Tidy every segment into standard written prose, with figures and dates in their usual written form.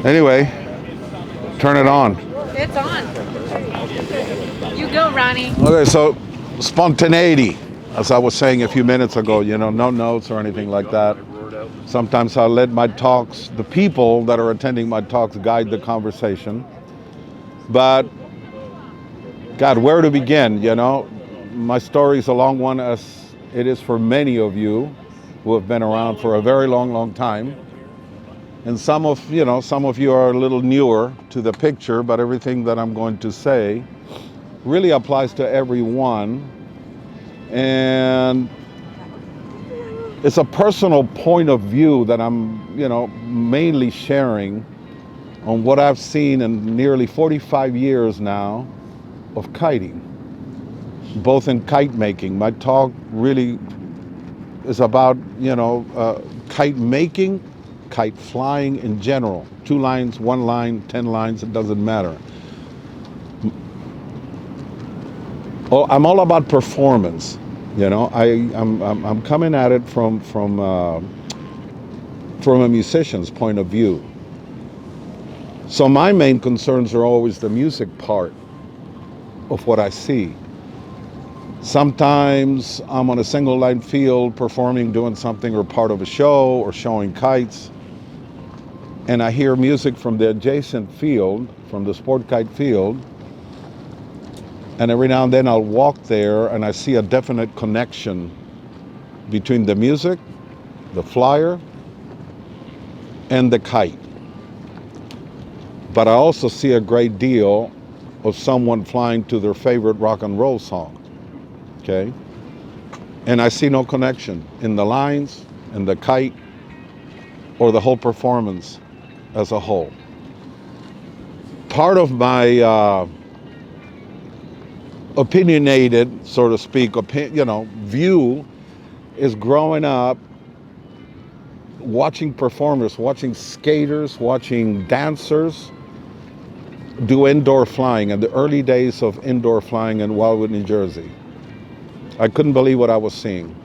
Anyway, turn it on. It's on. You go, Ronnie. Okay, so spontaneity, as I was saying a few minutes ago, no notes or anything like that. Sometimes I let my talks, the people that are attending my talks, guide the conversation. But, God, where to begin, My story is a long one, as it is for many of you who have been around for a very long, long time. And some of you are a little newer to the picture, but everything that I'm going to say really applies to everyone. And it's a personal point of view that I'm, mainly sharing on what I've seen in nearly 45 years now of kiting, both in kite making. My talk really is about, kite making, kite flying in general. 2 lines, 1 line, 10 lines, it doesn't matter. Oh, I'm all about performance. I'm coming at it from a musician's point of view. So my main concerns are always the music part of what I see. Sometimes I'm on a single line field performing, doing something, or part of a show, or showing kites, and I hear music from the adjacent field, from the sport kite field, and every now and then I'll walk there and I see a definite connection between the music, the flyer, and the kite. But I also see a great deal of someone flying to their favorite rock and roll song, okay? And I see no connection in the lines, in the kite, or the whole performance as a whole. Part of my opinionated, so to speak, view is growing up watching performers, watching skaters, watching dancers do indoor flying in the early days of indoor flying in Wildwood, New Jersey. I couldn't believe what I was seeing.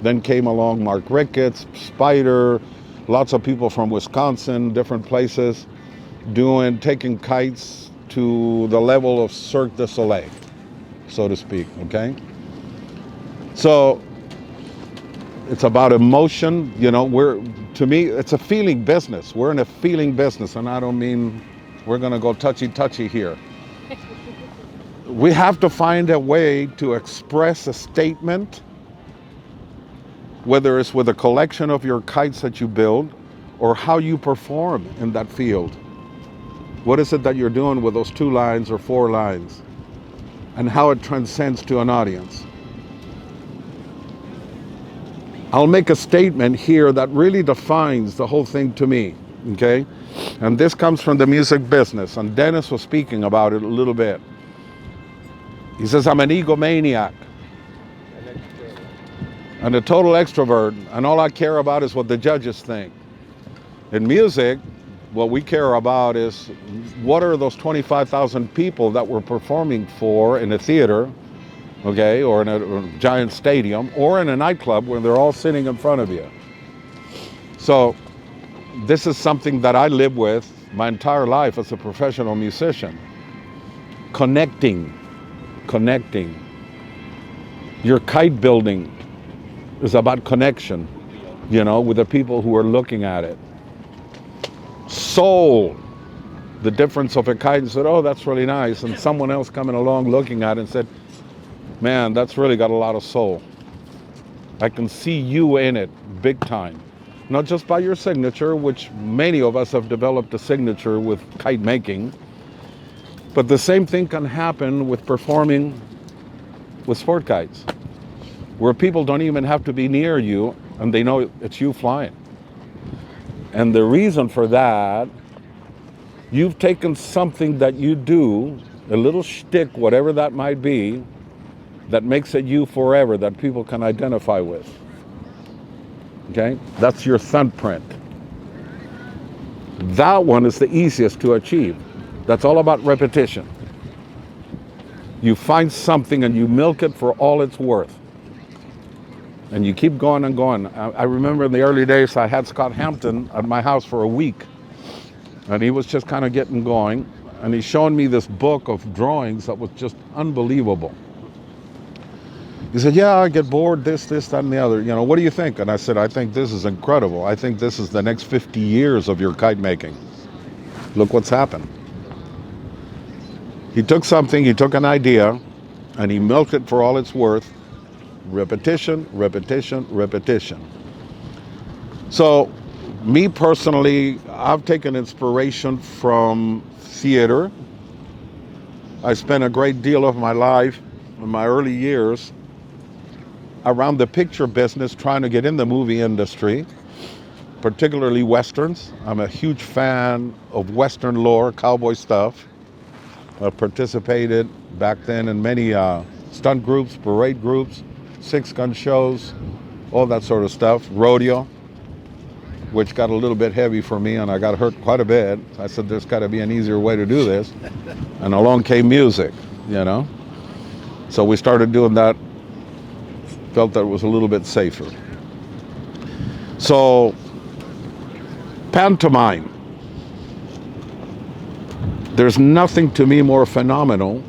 Then came along Mark Ricketts, Spider, lots of people from Wisconsin, different places, taking kites to the level of Cirque du Soleil, so to speak, okay? So it's about emotion, to me, it's a feeling business. We're in a feeling business, and I don't mean we're gonna go touchy-touchy here. We have to find a way to express a statement, whether it's with a collection of your kites that you build or how you perform in that field. What is it that you're doing with those 2 lines or 4 lines, and how it transcends to an audience? I'll make a statement here that really defines the whole thing to me, okay? And this comes from the music business, and Dennis was speaking about it a little bit. He says, I'm an egomaniac and a total extrovert, and all I care about is what the judges think. In music, what we care about is what are those 25,000 people that we're performing for in a theater, okay, or in a giant stadium, or in a nightclub where they're all sitting in front of you. So this is something that I live with my entire life as a professional musician. Connecting. Your kite building is about connection, with the people who are looking at it. Soul, the difference of a kite, and said, oh, that's really nice, and someone else coming along looking at it and said, man, that's really got a lot of soul. I can see you in it big time. Not just by your signature, which many of us have developed a signature with kite making, but the same thing can happen with performing with sport kites, where people don't even have to be near you and they know it's you flying. And the reason for that, you've taken something that you do, a little shtick, whatever that might be, that makes it you forever, that people can identify with. Okay? That's your thumbprint. That one is the easiest to achieve. That's all about repetition. You find something and you milk it for all it's worth. And you keep going and going. I remember in the early days, I had Scott Hampton at my house for a week. And he was just kind of getting going. And he showed me this book of drawings that was just unbelievable. He said, yeah, I get bored, this, that, and the other. You know, what do you think? And I said, I think this is incredible. I think this is the next 50 years of your kite making. Look what's happened. He took something, he took an idea, and he milked it for all it's worth. Repetition, repetition, repetition. So, me personally, I've taken inspiration from theater. I spent a great deal of my life, in my early years, around the picture business, trying to get in the movie industry, particularly Westerns. I'm a huge fan of Western lore, cowboy stuff. I participated back then in many stunt groups, parade groups, six-gun shows, all that sort of stuff, rodeo, which got a little bit heavy for me, and I got hurt quite a bit. I said, there's got to be an easier way to do this. And along came music, you know. So we started doing that, felt that it was a little bit safer. So, pantomime. There's nothing to me more phenomenal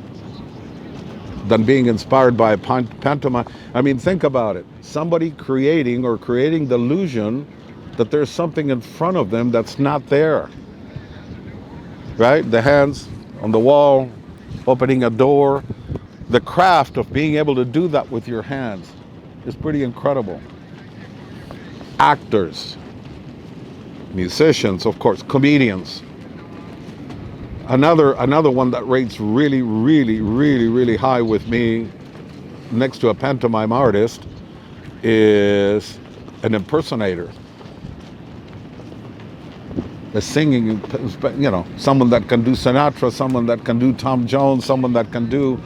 than being inspired by a pantomime. I mean, think about it. Somebody creating the illusion that there's something in front of them that's not there. Right? The hands on the wall, opening a door. The craft of being able to do that with your hands is pretty incredible. Actors, musicians, of course, comedians. Another one that rates really, really, really, really high with me, next to a pantomime artist, is an impersonator. A singing, you know, someone that can do Sinatra, someone that can do Tom Jones, someone that can do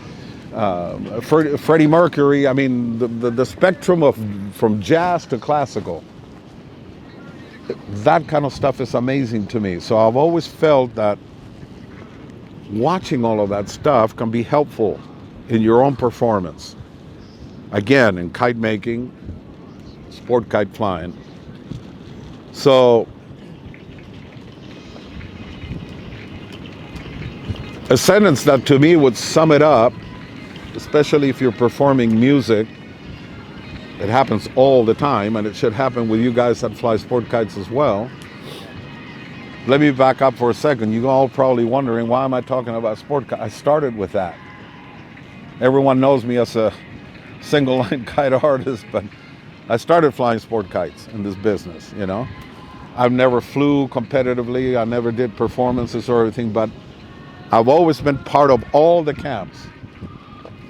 Freddie Mercury. I mean, the spectrum of from jazz to classical. That kind of stuff is amazing to me. So I've always felt that watching all of that stuff can be helpful in your own performance. Again, in kite making, sport kite flying. So, a sentence that to me would sum it up, especially if you're performing music, it happens all the time, and it should happen with you guys that fly sport kites as well. Let me back up for a second. You're all probably wondering, why am I talking about sport kite? I started with that. Everyone knows me as a single line kite artist, but I started flying sport kites in this business, you know. I've never flew competitively. I never did performances or everything, but I've always been part of all the camps.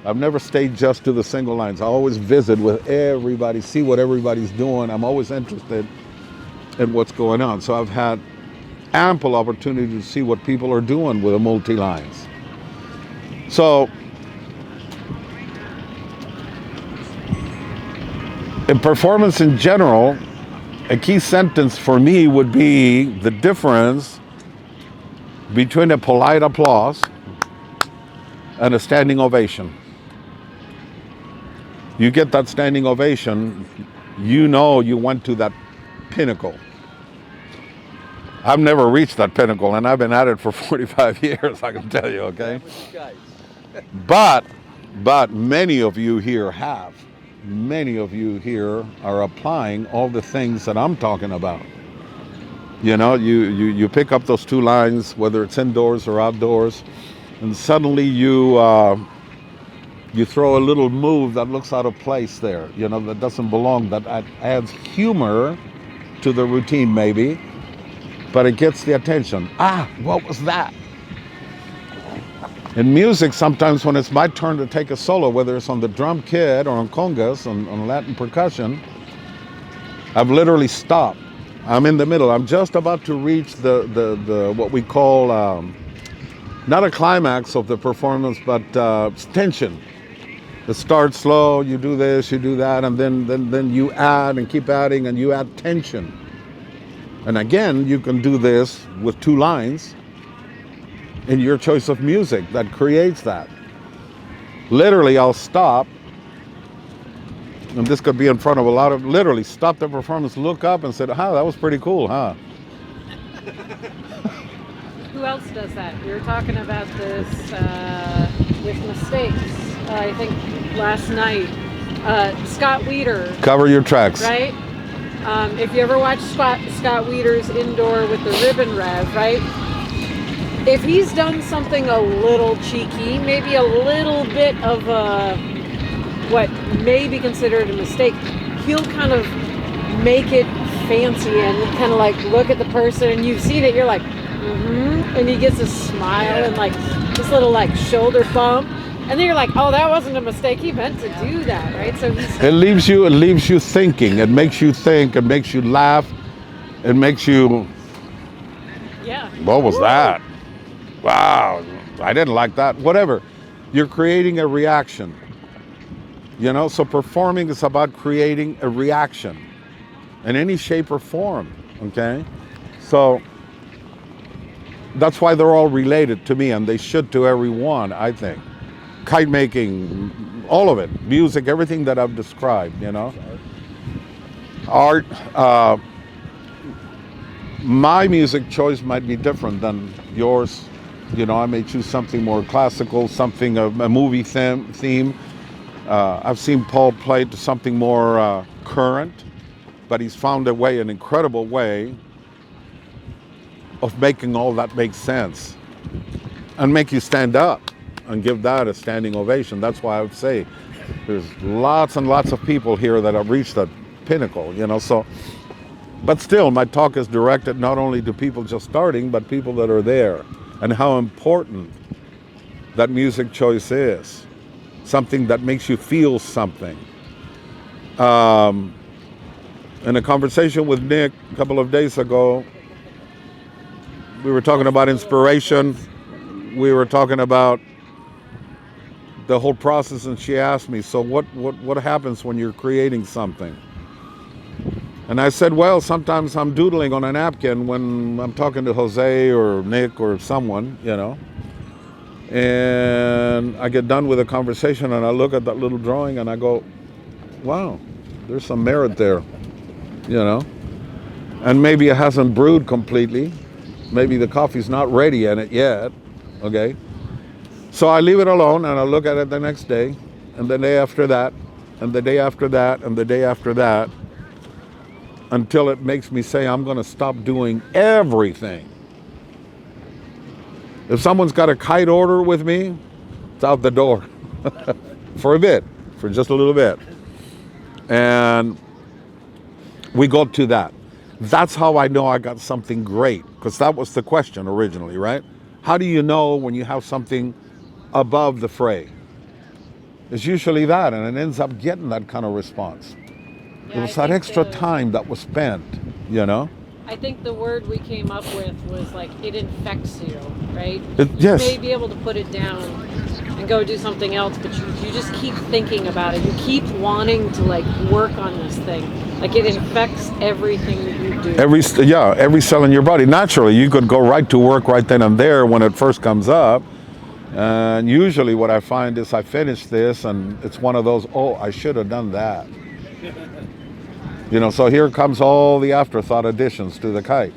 I've never stayed just to the single lines. I always visit with everybody, see what everybody's doing. I'm always interested in what's going on. So I've had ample opportunity to see what people are doing with the multi-lines. So, in performance in general, a key sentence for me would be the difference between a polite applause and a standing ovation. You get that standing ovation, you know you went to that pinnacle. I've never reached that pinnacle, and I've been at it for 45 years, I can tell you, okay? But many of you here have. Many of you here are applying all the things that I'm talking about. You know, you pick up those two lines, whether it's indoors or outdoors, and suddenly you throw a little move that looks out of place there, you know, that doesn't belong, that adds humor to the routine maybe, but it gets the attention. Ah, what was that? In music, sometimes when it's my turn to take a solo, whether it's on the drum kit or on congas, on Latin percussion, I've literally stopped. I'm in the middle. I'm just about to reach the what we call, not a climax of the performance, but tension. It starts slow, you do this, you do that, and then you add and keep adding, and you add tension. And again, you can do this with two lines in your choice of music that creates that. Literally, I'll stop, and this could be in front of a lot of, literally stop the performance, look up and say, that was pretty cool, huh? who else does that? We were talking about this with mistakes. I think last night. Scott Weider. Cover your tracks. Right? If you ever watch Scott Weider's Indoor with the Ribbon Rev, right? If he's done something a little cheeky, maybe a little bit of what may be considered a mistake, he'll kind of make it fancy and kind of like look at the person, and you've seen it, you're like, and he gets a smile and like this little like shoulder bump. And then you're like, oh, that wasn't a mistake. He meant to do that, right? So it leaves you thinking. It makes you think. It makes you laugh. It makes you. Yeah. What was that? Wow, I didn't like that. Whatever. You're creating a reaction. You know, so performing is about creating a reaction in any shape or form. Okay, so that's why they're all related to me, and they should to everyone, I think. Kite making, all of it, music, everything that I've described, you know. Art, my music choice might be different than yours. You know, I may choose something more classical, something of a movie theme. I've seen Paul play to something more current, but he's found a way, an incredible way of making all that make sense and make you stand up and give that a standing ovation. That's why I would say there's lots and lots of people here that have reached that pinnacle, you know. So, but still, my talk is directed not only to people just starting, but people that are there, and how important that music choice is. Something that makes you feel something. In a conversation with Nick a couple of days ago, we were talking about inspiration. We were talking about the whole process, and she asked me, so what happens when you're creating something? And I said, well, sometimes I'm doodling on a napkin when I'm talking to Jose or Nick or someone, you know, and I get done with a conversation and I look at that little drawing and I go, wow, there's some merit there, you know, and maybe it hasn't brewed completely. Maybe the coffee's not ready in it yet, okay? So I leave it alone and I look at it the next day, and the day after that, and the day after that, and the day after that, until it makes me say I'm going to stop doing everything. If someone's got a kite order with me, it's out the door for a bit, for just a little bit. And we go to that. That's how I know I got something great, because that was the question originally, right? How do you know when you have something above the fray? It's usually that, and it ends up getting that kind of response. Yeah, it was that extra time that was spent, you know? I think the word we came up with was like, it infects you, right? Yes. You may be able to put it down and go do something else, but you just keep thinking about it. You keep wanting to like work on this thing. Like it infects everything that you do. Every cell in your body. Naturally, you could go right to work right then and there when it first comes up. And usually what I find is I finish this and it's one of those, oh, I should have done that. You know, so here comes all the afterthought additions to the kite.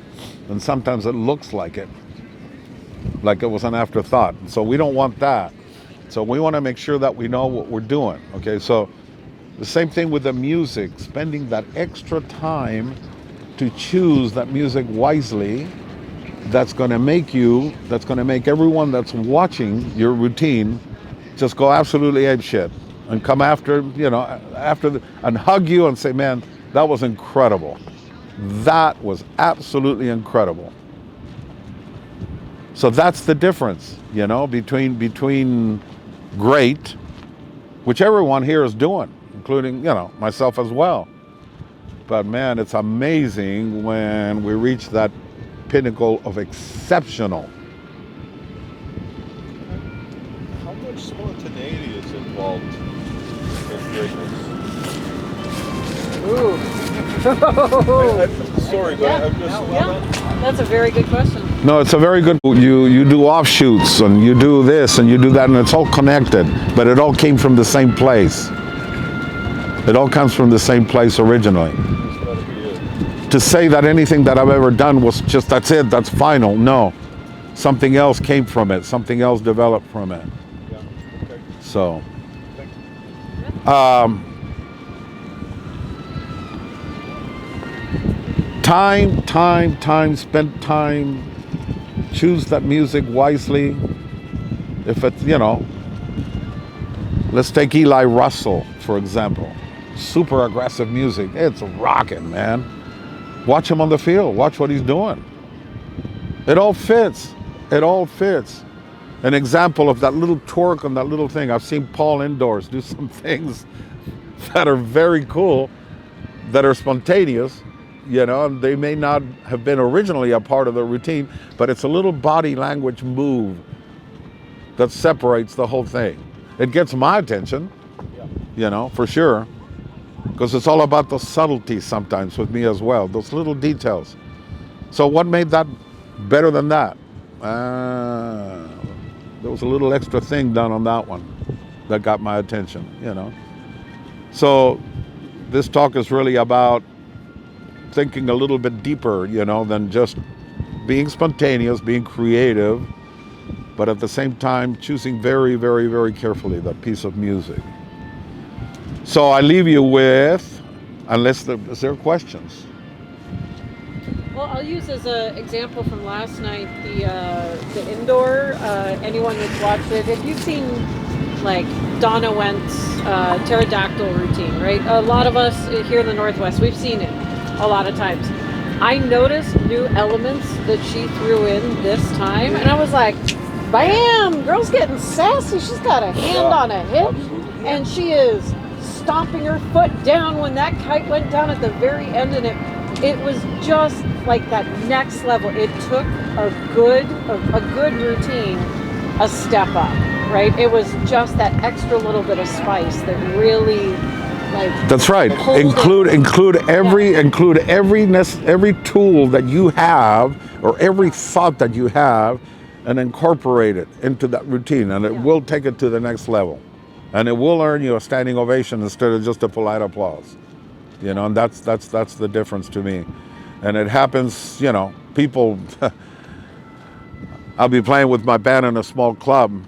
And sometimes it looks like it was an afterthought. So we don't want that. So we want to make sure that we know what we're doing. Okay, so the same thing with the music, spending that extra time to choose that music wisely. That's going to make everyone that's watching your routine just go absolutely apeshit and come after, and hug you and say, man, that was incredible. That was absolutely incredible. So that's the difference, between great, which everyone here is doing, including, myself as well. But man, it's amazing when we reach that pinnacle of exceptional. How much spontaneity is involved in greatness? Ooh. I'm sorry, but I'm just... That's a very good question. No, it's a very good, you do offshoots and you do this and you do that, and it's all connected, but it all came from the same place. It all comes from the same place originally. To say that anything that I've ever done was just, that's it, that's final, no. something else came from it, something else developed from it. Yeah. Okay. So, Thank spend time, choose that music wisely. If it's, let's take Eli Russell, for example. Super aggressive music. It's rocking, man. Watch him on the field. Watch what he's doing. It all fits. It all fits. An example of that little torque on that little thing. I've seen Paul indoors do some things that are very cool, that are spontaneous, and they may not have been originally a part of the routine, but it's a little body language move that separates the whole thing. It gets my attention, for sure, because it's all about the subtlety sometimes with me as well, those little details. So what made that better than that? There was a little extra thing done on that one that got my attention, So this talk is really about thinking a little bit deeper, than just being spontaneous, being creative, but at the same time choosing very, very, very carefully that piece of music. So I leave you with, is there questions? Well, I'll use as an example from last night the indoor. Anyone that's watched it, if you've seen like Donna Wentz pterodactyl routine, right? A lot of us here in the Northwest, we've seen it a lot of times. I noticed new elements that she threw in this time, and I was like, bam, girl's getting sassy. She's got a hand on a hip, and she is stomping her foot down when that kite went down at the very end, and it was just like that next level. It took a good routine a step up, right? It was just that extra little bit of spice that really, like, that's right. Include every tool that you have, or every thought that you have, and incorporate it into that routine, and it will take it to the next level, and it will earn you a standing ovation instead of just a polite applause. And that's the difference to me. And it happens, people. I'll be playing with my band in a small club,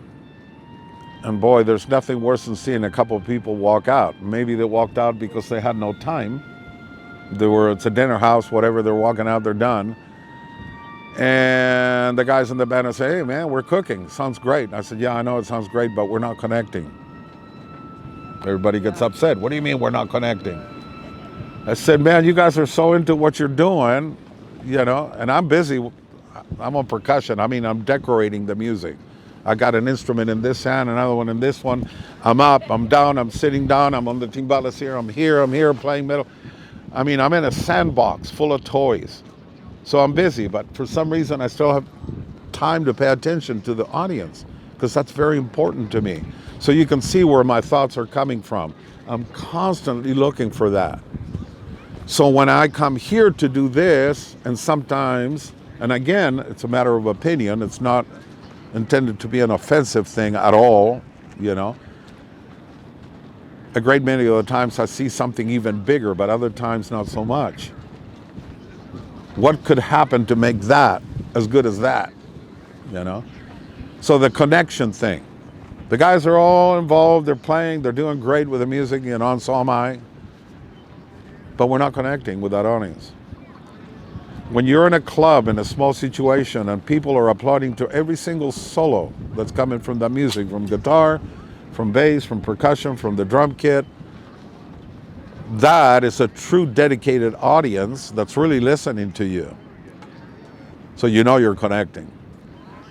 and boy, there's nothing worse than seeing a couple of people walk out. Maybe they walked out because they had no time. It's a dinner house, whatever, they're walking out, they're done. And the guys in the band will say, hey man, we're cooking, sounds great. I said, yeah, I know it sounds great, but we're not connecting. Everybody gets upset. What do you mean we're not connecting? I said, man, you guys are so into what you're doing, and I'm busy. I'm on percussion. I'm decorating the music. I got an instrument in this hand, another one in this one. I'm up, I'm down, I'm sitting down, I'm on the timbales here, I'm here playing metal. I'm in a sandbox full of toys. So I'm busy, but for some reason I still have time to pay attention to the audience, because that's very important to me. So you can see where my thoughts are coming from. I'm constantly looking for that. So when I come here to do this, and sometimes, and again, it's a matter of opinion, it's not intended to be an offensive thing at all, A great many of the times I see something even bigger, but other times not so much. What could happen to make that as good as that, So the connection thing. The guys are all involved, they're playing, they're doing great with the music, and so am I. But we're not connecting with that audience. When you're in a club, in a small situation, and people are applauding to every single solo that's coming from the music, from guitar, from bass, from percussion, from the drum kit, that is a true dedicated audience that's really listening to you. So you're connecting.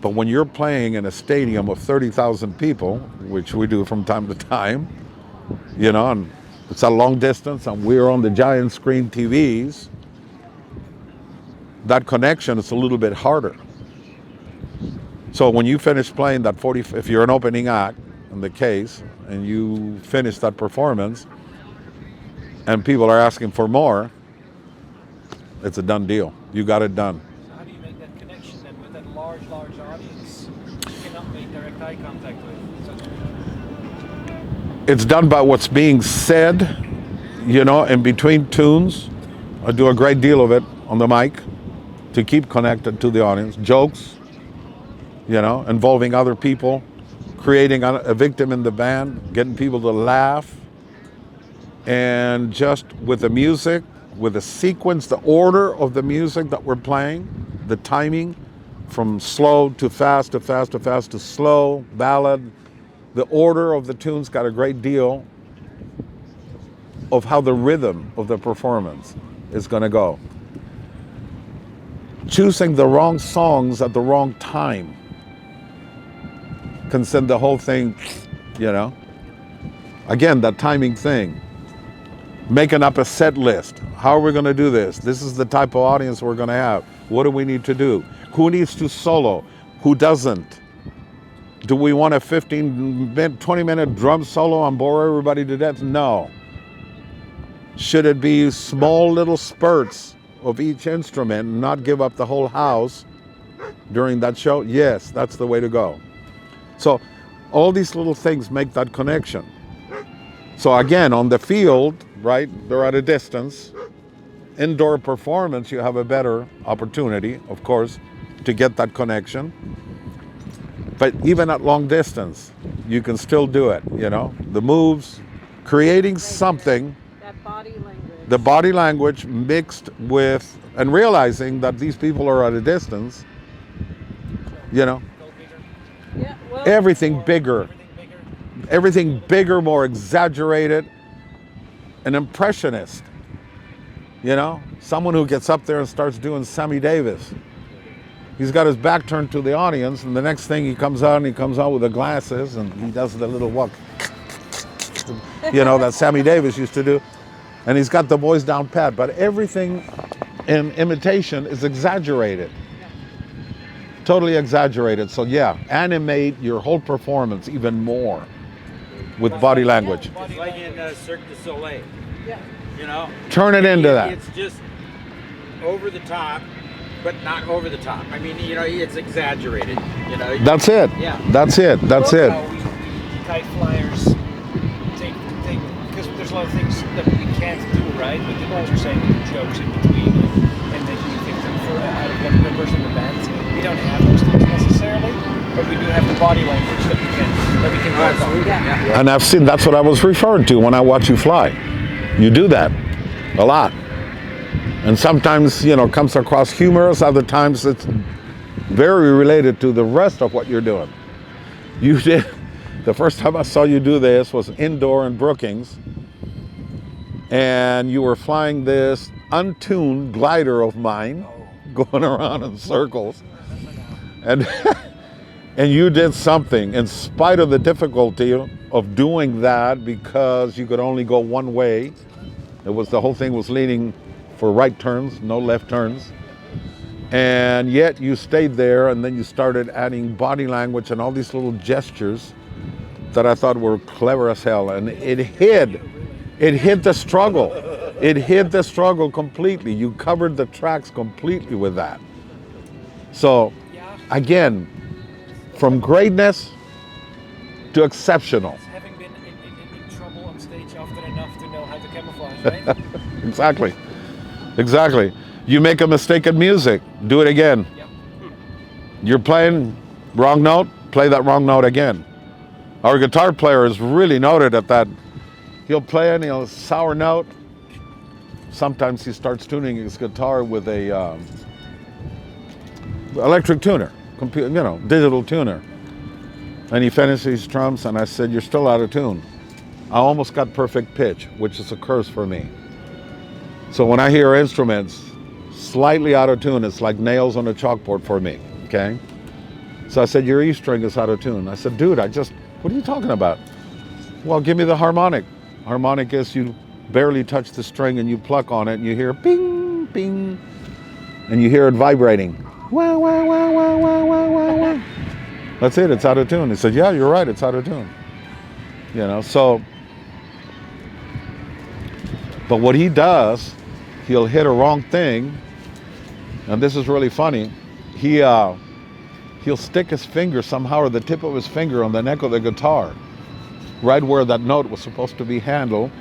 But when you're playing in a stadium of 30,000 people, which we do from time to time, and it's a long distance, and we're on the giant screen TVs, that connection is a little bit harder. So when you finish playing that if you're an opening act in the case, and you finish that performance, and people are asking for more, it's a done deal. You got it done. So how do you make that connection then with that large audience you cannot make direct eye contact with? It's done by what's being said, in between tunes. I do a great deal of it on the mic to keep connected to the audience. Jokes, involving other people, creating a victim in the band, getting people to laugh, and just with the music, with the sequence, the order of the music that we're playing, the timing from slow to fast to fast to fast to slow, ballad, the order of the tunes got a great deal of how the rhythm of the performance is going to go. Choosing the wrong songs at the wrong time can send the whole thing, Again, that timing thing. Making up a set list. How are we going to do this? This is the type of audience we're going to have. What do we need to do? Who needs to solo? Who doesn't? Do we want a 20-minute drum solo and bore everybody to death? No. Should it be small little spurts of each instrument and not give up the whole house during that show? Yes, that's the way to go. So all these little things make that connection. So again, on the field, right, they're at a distance. Indoor performance, you have a better opportunity, of course, to get that connection. But even at long distance, you can still do it, The moves, creating something, That body language. the body language mixed with, and realizing that these people are at a distance, Go bigger. Yeah, well, everything bigger. Everything bigger, more exaggerated, an impressionist, someone who gets up there and starts doing Sammy Davis. He's got his back turned to the audience, and the next thing he comes out with the glasses and he does the little walk, that Sammy Davis used to do, and he's got the voice down pat, but everything in imitation is exaggerated. Totally exaggerated. So yeah, animate your whole performance even more with body language. It's like in Cirque du Soleil, yeah. Turn it into that. It's just over the top, but not over the top. I mean, it's exaggerated. That's it. Yeah. That's it. That's it. How we kite flyers take because there's a lot of things that we can't do, right? But then what you're saying, jokes in between, and then you think for out of one person in the band. We don't have those things necessarily, but we do have the body language that we can work on. Yeah. And I've seen, that's what I was referring to when I watch you fly. You do that a lot. And sometimes, comes across humorous, other times it's very related to the rest of what you're doing. You did, the first time I saw you do this was indoor in Brookings, and you were flying this untuned glider of mine, going around in circles. And and you did something in spite of the difficulty of doing that, because you could only go one way. The whole thing was leaning for right turns, no left turns. And yet you stayed there, and then you started adding body language and all these little gestures that I thought were clever as hell. And it hid the struggle. It hid the struggle completely. You covered the tracks completely with that. So again, from greatness to exceptional. Having been in trouble on stage often enough to know how to camouflage, right? Exactly. You make a mistake in music, do it again. Yep. You're playing wrong note, play that wrong note again. Our guitar player is really noted at that. He'll play and he'll sour note. Sometimes he starts tuning his guitar with a electric tuner, digital tuner. And he finished his drums, and I said, "You're still out of tune." I almost got perfect pitch, which is a curse for me. So when I hear instruments slightly out of tune, it's like nails on a chalkboard for me, okay? So I said, "Your E string is out of tune." I said, "Dude, what are you talking about?" "Well, give me the harmonic." Harmonic is you barely touch the string and you pluck on it and you hear ping, ping, and you hear it vibrating. Wah, wah, wah, wah, wah, wah, wah, wah. That's it, it's out of tune. He said, "Yeah, you're right, it's out of tune." So, but what he does, he'll hit a wrong thing, and this is really funny. He'll stick his finger somehow, or the tip of his finger, on the neck of the guitar, right where that note was supposed to be handled.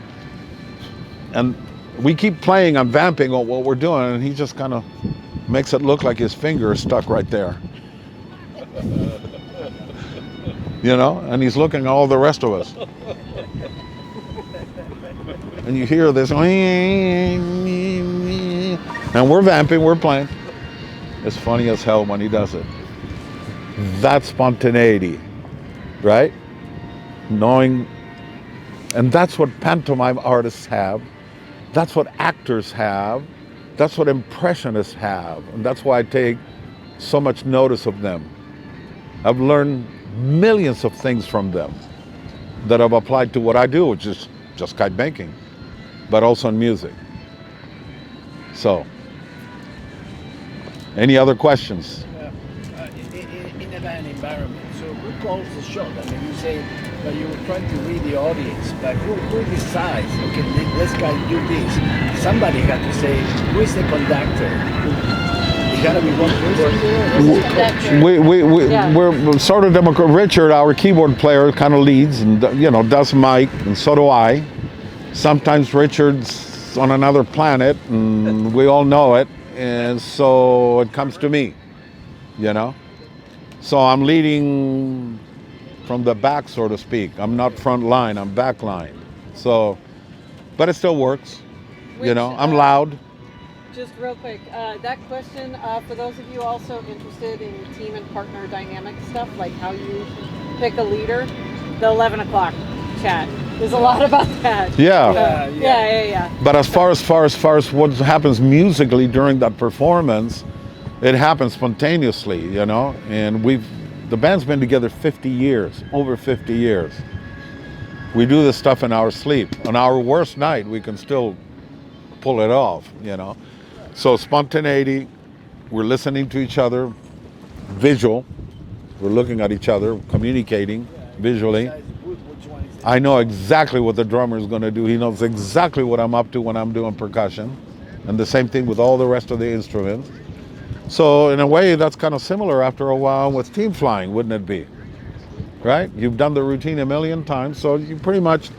And we keep playing, I'm vamping on what we're doing, and he just kind of makes it look like his finger is stuck right there. You know, and he's looking at all the rest of us. And you hear this, and we're vamping, we're playing. It's funny as hell when he does it. That's spontaneity, right? Knowing, and that's what pantomime artists have. That's what actors have. That's what impressionists have. And that's why I take so much notice of them. I've learned millions of things from them that I've applied to what I do, which is just kite making, but also in music. So, any other questions? In a band environment, so who calls the shot? I mean, you say that you were trying to read the audience, but who decides? Okay, let's go do this. Somebody got to say, who is the conductor? It gotta be one person. We're sort of democratic. Richard, our keyboard player, kind of leads and does mic, and so do I. Sometimes Richard's on another planet, and we all know it, and so it comes to me, So I'm leading from the back, so to speak. I'm not front line, I'm back line. So, but it still works. I'm loud. Just real quick, that question, for those of you also interested in team and partner dynamic stuff, like how you pick a leader, the 11 o'clock chat. There's a lot about that. Yeah. But as far as what happens musically during that performance, it happens spontaneously, and the band's been together 50 years, over 50 years. We do this stuff in our sleep. On our worst night, we can still pull it off, So spontaneity, we're listening to each other, visual, we're looking at each other, communicating visually. I know exactly what the drummer is going to do. He knows exactly what I'm up to when I'm doing percussion. And the same thing with all the rest of the instruments. So in a way, that's kind of similar after a while with team flying, wouldn't it be? Right? You've done the routine a million times, so you pretty much,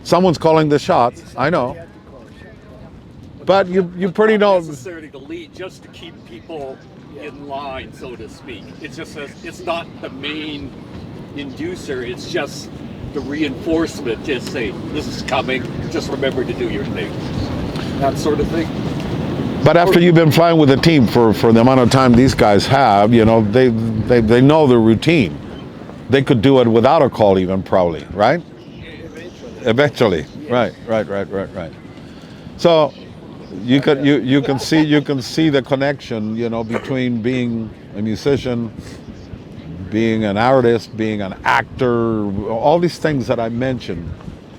someone's calling the shots, I know. But you pretty know. Not necessarily to lead, just to keep people in line, so to speak. It's just it's not the main inducer. It's just the reinforcement. Just say this is coming. Just remember to do your thing. That sort of thing. But after you've been flying with a team for the amount of time these guys have, they know the routine. They could do it without a call, even probably, right? Eventually. Yes. Right. So. You can see the connection, between being a musician, being an artist, being an actor, all these things that I mentioned,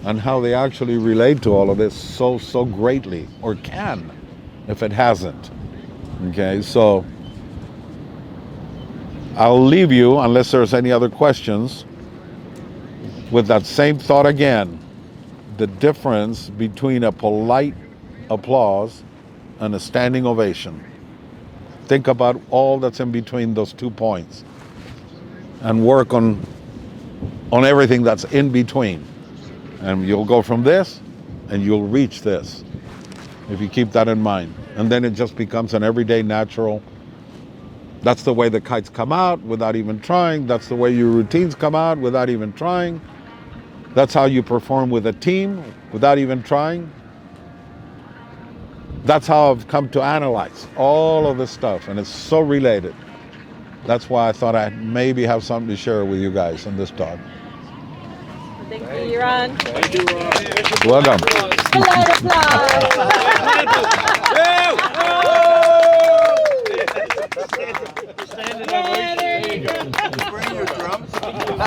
and how they actually relate to all of this so greatly, or can, if it hasn't. Okay, so I'll leave you, unless there's any other questions, with that same thought again. The difference between a polite applause and a standing ovation. Think about all that's in between those 2 points and work on everything that's in between. And you'll go from this and you'll reach this if you keep that in mind. And then it just becomes an everyday natural. That's the way the kites come out without even trying. That's the way your routines come out without even trying. That's how you perform with a team without even trying. That's how I've come to analyze all of this stuff, and it's so related. That's why I thought I'd maybe have something to share with you guys in this talk. Thank you, Ron. Thank you, Ron. Welcome. Polite applause.